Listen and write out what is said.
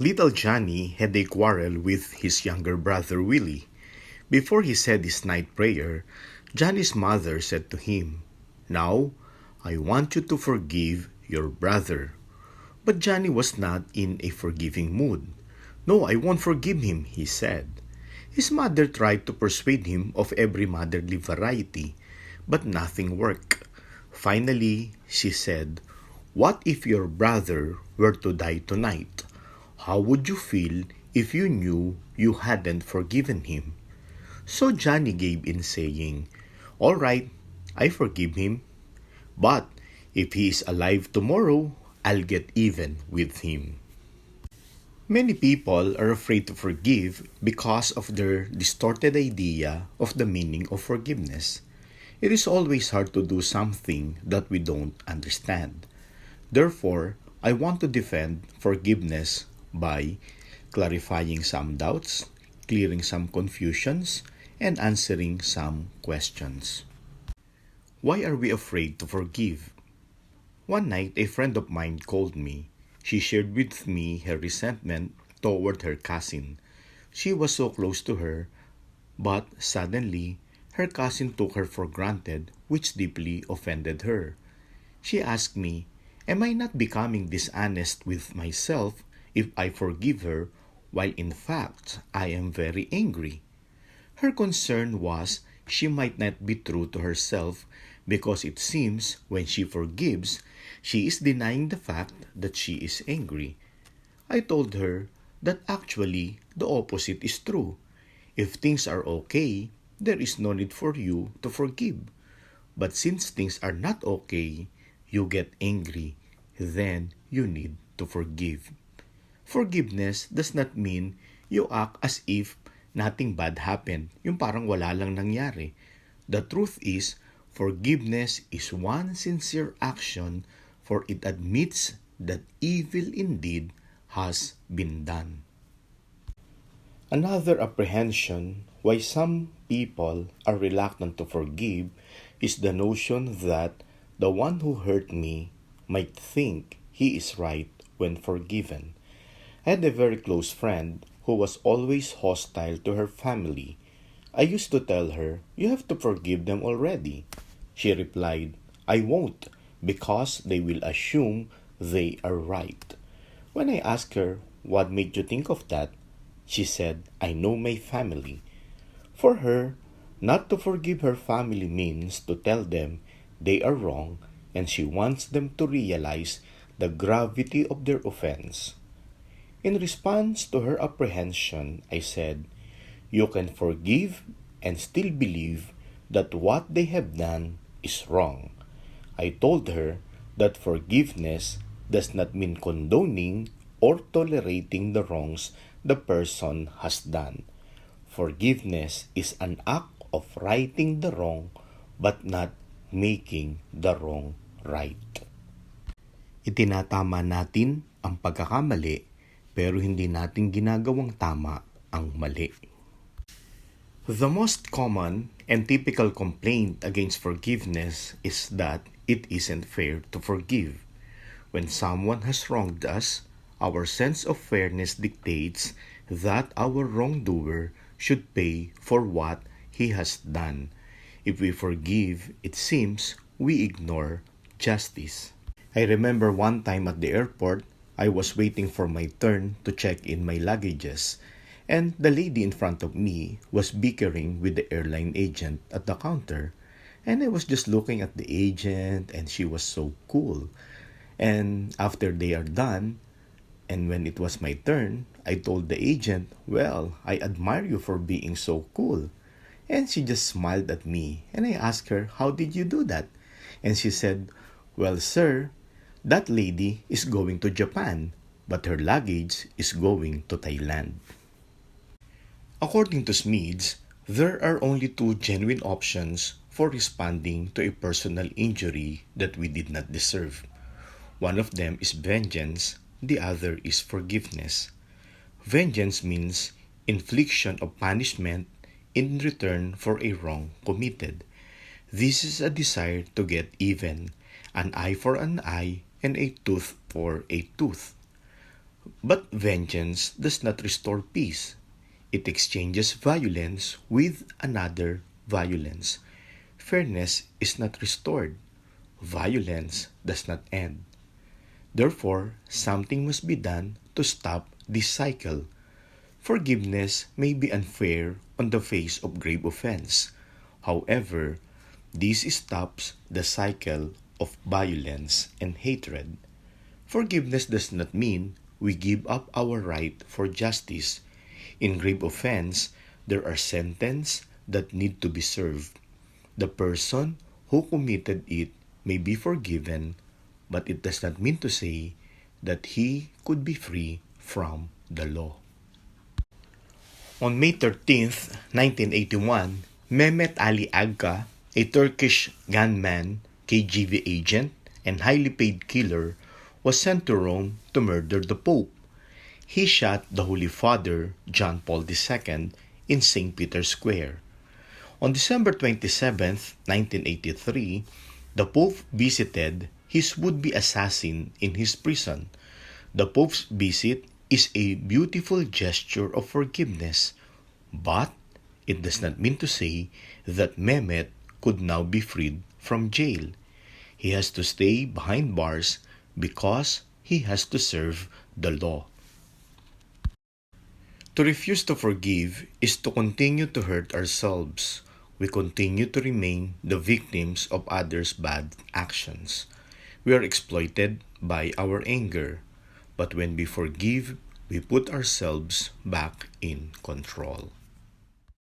Little Johnny had a quarrel with his younger brother Willie. Before he said his night prayer, Johnny's mother said to him, "Now, I want you to forgive your brother." But Johnny was not in a forgiving mood. "No, I won't forgive him," he said. His mother tried to persuade him of every motherly variety, but nothing worked. Finally, she said, "What if your brother were to die tonight? How would you feel if you knew you hadn't forgiven him?" So Johnny gave in, saying, "All right, I forgive him. But if he is alive tomorrow, I'll get even with him." Many people are afraid to forgive because of their distorted idea of the meaning of forgiveness. It is always hard to do something that we don't understand. Therefore, I want to defend forgiveness by clarifying some doubts, clearing some confusions, and answering some questions. Why are we afraid to forgive? One night, a friend of mine called me. She shared with me her resentment toward her cousin. She was so close to her, but suddenly, her cousin took her for granted, which deeply offended her. She asked me, "Am I not becoming dishonest with myself if I forgive her, while in fact I am very angry?" Her concern was she might not be true to herself because it seems when she forgives, she is denying the fact that she is angry. I told her that actually the opposite is true. If things are okay, there is no need for you to forgive. But since things are not okay, you get angry, then you need to forgive. Forgiveness does not mean you act as if nothing bad happened, yung parang wala lang nangyari. The truth is, forgiveness is one sincere action, for it admits that evil indeed has been done. Another apprehension why some people are reluctant to forgive is the notion that the one who hurt me might think he is right when forgiven. I had a very close friend who was always hostile to her family. I used to tell her, "You have to forgive them already." She replied, "I won't, because they will assume they are right." When I asked her, "What made you think of that?" she said, "I know my family." For her, not to forgive her family means to tell them they are wrong, and she wants them to realize the gravity of their offense. In response to her apprehension, I said, "You can forgive and still believe that what they have done is wrong." I told her that forgiveness does not mean condoning or tolerating the wrongs the person has done. Forgiveness is an act of righting the wrong but not making the wrong right. Itinatama natin ang pagkakamali pero hindi natin ginagawang tama ang mali. The most common and typical complaint against forgiveness is that it isn't fair to forgive. When someone has wronged us, our sense of fairness dictates that our wrongdoer should pay for what he has done. If we forgive, it seems we ignore justice. I remember one time at the airport, I was waiting for my turn to check in my luggages, and the lady in front of me was bickering with the airline agent at the counter. And I was just looking at the agent, and she was so cool. And after they are done, and when it was my turn, I told the agent, "Well, I admire you for being so cool." And she just smiled at me, and I asked her, "How did you do that?" And she said, "Well, sir, that lady is going to Japan, but her luggage is going to Thailand." According to Smedes, there are only two genuine options for responding to a personal injury that we did not deserve. One of them is vengeance, the other is forgiveness. Vengeance means infliction of punishment in return for a wrong committed. This is a desire to get even, an eye for an eye and a tooth for a tooth. But vengeance does not restore peace. It exchanges violence with another violence. Fairness is not restored. Violence does not end. Therefore, something must be done to stop this cycle. Forgiveness may be unfair on the face of grave offense. However, this stops the cycle of violence and hatred. Forgiveness does not mean we give up our right for justice. In grave offense, there are sentences that need to be served. The person who committed it may be forgiven, but it does not mean to say that he could be free from the law. On May 13, 1981, Mehmet Ali Agca, a Turkish gunman, KGB agent, and highly paid killer, was sent to Rome to murder the Pope. He shot the Holy Father, John Paul II, in St. Peter's Square. On December 27, 1983, the Pope visited his would-be assassin in his prison. The Pope's visit is a beautiful gesture of forgiveness, but it does not mean to say that Mehmet could now be freed from jail. He has to stay behind bars because he has to serve the law. To refuse to forgive is to continue to hurt ourselves. We continue to remain the victims of others' bad actions. We are exploited by our anger. But when we forgive, we put ourselves back in control.